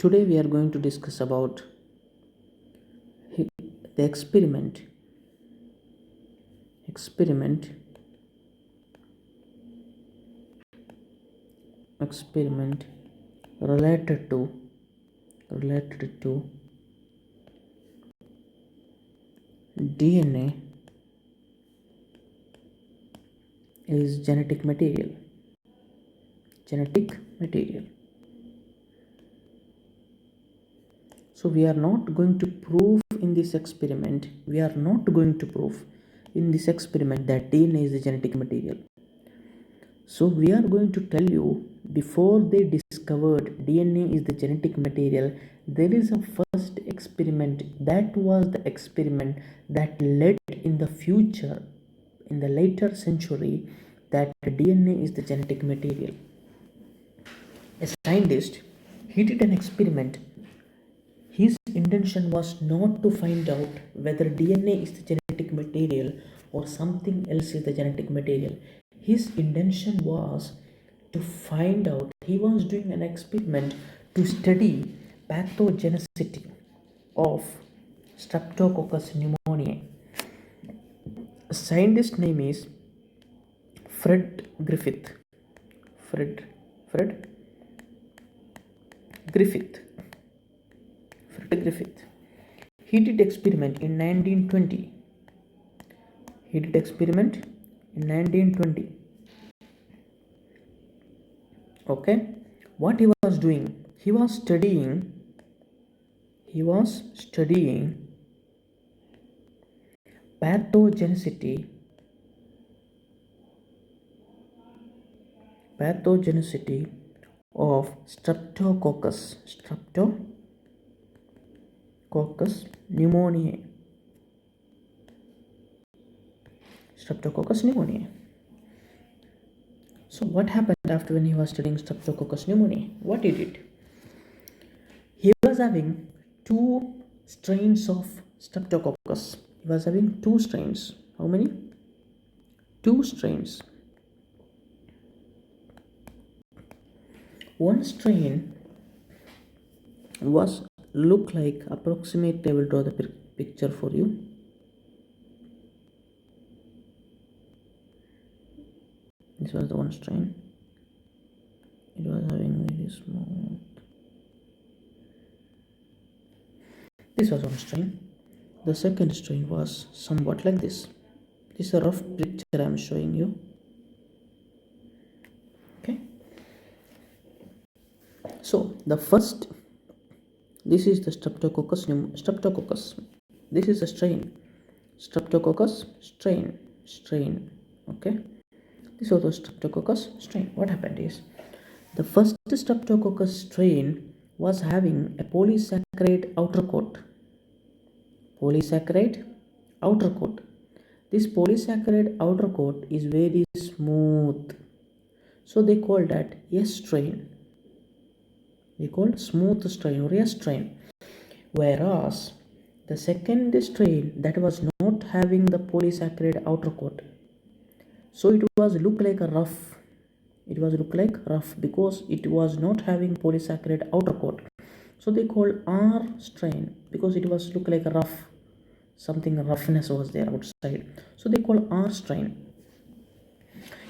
Today we are going to discuss about the experiment experiment related to DNA is genetic material. So we are not going to prove in this experiment that DNA is the genetic material. So we are going to tell you, before they discovered DNA is the genetic material, there is a first experiment. That was the experiment that led in the future, in the later century, that DNA is the genetic material. A scientist, he did an experiment. His intention was not to find out whether DNA is the genetic material or something else is the genetic material. His intention was to find out, he was doing an experiment to study pathogenicity of Streptococcus pneumoniae. A scientist name is Fred Griffith. Fred Griffith. He did experiment in 1920. Okay, what he was doing? He was studying pathogenicity of Streptococcus pneumoniae. So what happened after when he was studying Streptococcus pneumoniae? What he did? He was having two strains of Streptococcus. He was having two strains. How many? Two strains. One strain was look like approximate. I will draw the picture for you. This was the one strain. It was having very smooth. This was one strain. The second strain was somewhat like this. This is a rough picture I am showing you. Okay. So the first, this is the Streptococcus. This is a strain. Streptococcus strain. Okay. This was the Streptococcus strain. What happened is, the first Streptococcus strain was having a polysaccharide outer coat. This polysaccharide outer coat is very smooth. So they call that S strain. They called smooth strain or S strain. Whereas the second strain, that was not having the polysaccharide outer coat, so it was look like rough because it was not having polysaccharide outer coat. So they call R strain because it was look like rough, something roughness was there outside. So they call R strain.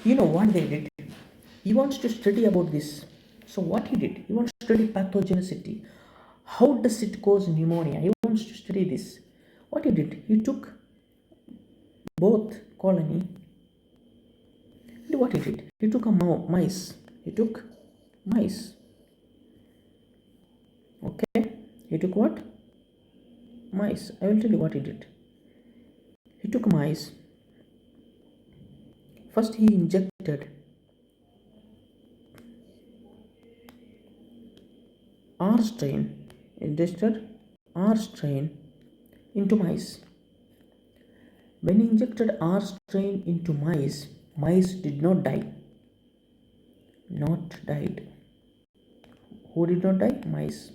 You know what they did? He wants to study about this. So what he did? He wants to study pathogenicity. How does it cause pneumonia? He wants to study this. What he did? He took both colony. What he did? He took a mice. Okay. He took what? Mice. I will tell you what he did. He took mice. First he injected R strain into mice. When he injected R strain into mice did not die. Who did not die? Mice.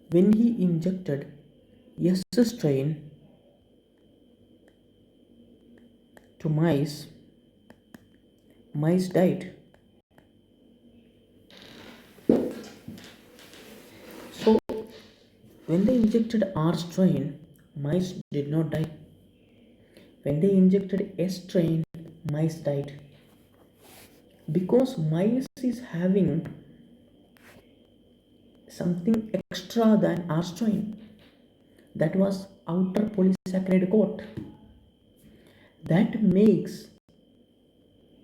When he injected S strain to mice died. When they injected R strain, mice did not die. When they injected S strain, mice died. Because mice is having something extra than R strain. That was outer polysaccharide coat. That makes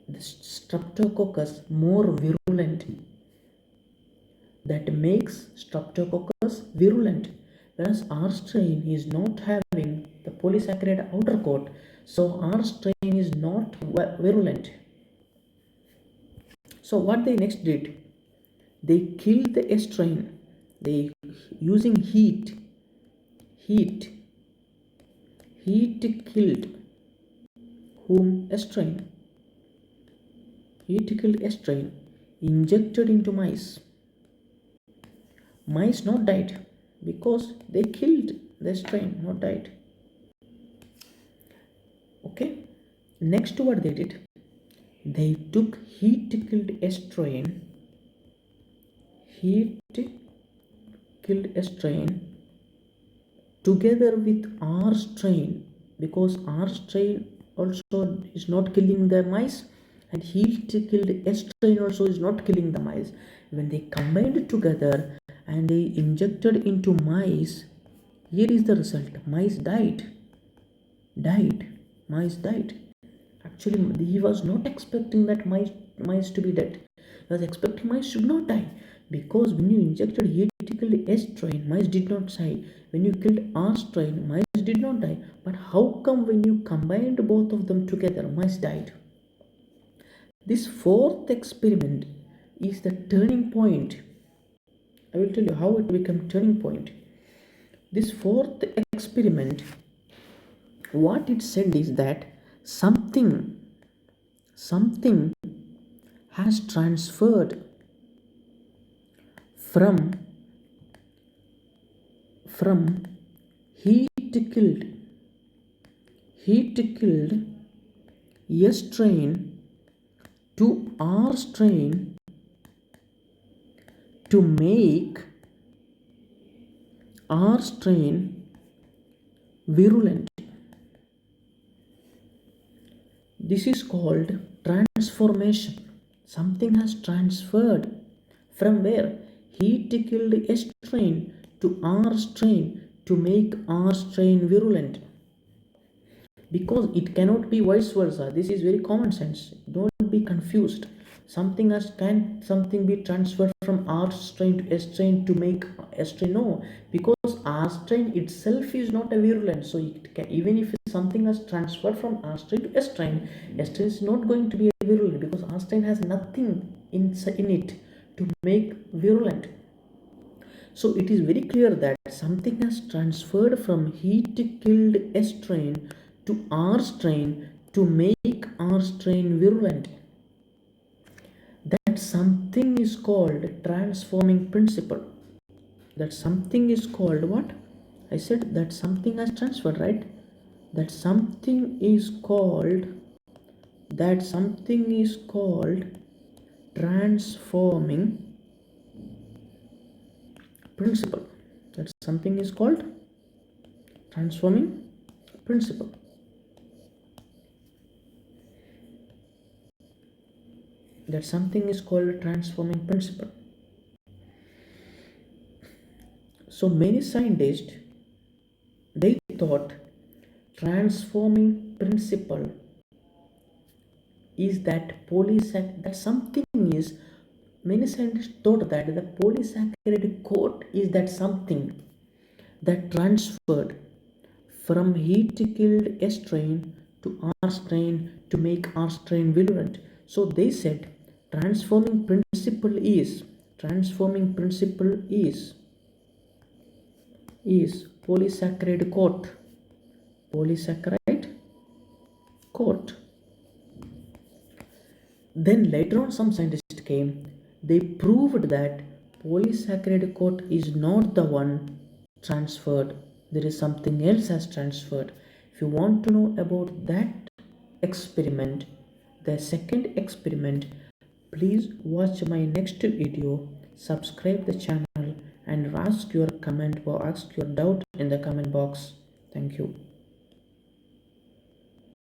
the streptococcus more virulent. That makes streptococcus virulent. Whereas R strain is not having the polysaccharide outer coat, so R strain is not virulent. So what they next did, they killed the S strain. They using heat killed whom? S strain. Heat killed S strain, injected into mice. Mice not died because they killed the strain, not died. Okay. Next, what they did, they took heat killed S strain, together with R strain, because R strain also is not killing the mice, and heat killed S strain also is not killing the mice. When they combined together and they injected into mice, here is the result. Mice died. Mice died. Actually, he was not expecting that mice to be dead. He was expecting mice should not die, because when you injected heat killed S strain, mice did not die. When you killed R strain, mice did not die. But how come when you combined both of them together, mice died? This fourth experiment is the turning point. I will tell you how it became turning point. This fourth experiment, what it said is that something has transferred from heat killed S strain to R strain to make R strain virulent. This is called transformation. Something has transferred from where? Heat killed S strain to R strain to make R strain virulent. Because it cannot be vice versa. This is very common sense. Don't be confused. Can something be transferred from R strain to S strain to make S strain? No, because R strain itself is not a virulent. So it can, even if something has transferred from R strain to S strain is not going to be a virulent, because R strain has nothing in it to make virulent. So it is very clear that something has transferred from heat killed S strain to R strain to make R strain virulent. That something is called transforming principle. That something is called what? I said that something has transferred, right? That something is called transforming principle. That something is called transforming principle. That something is called transforming principle. So many scientists, they thought transforming principle is that many scientists thought that the polysaccharide coat is that something that transferred from heat killed S strain to R strain to make R strain virulent. So they said transforming principle is polysaccharide coat. Then later on some scientists came, they proved that polysaccharide coat is not the one transferred. There is something else has transferred. If you want to know about that experiment, the second experiment, please watch my next video, subscribe the channel and and ask your comment or ask your doubt in the comment box. Thank you.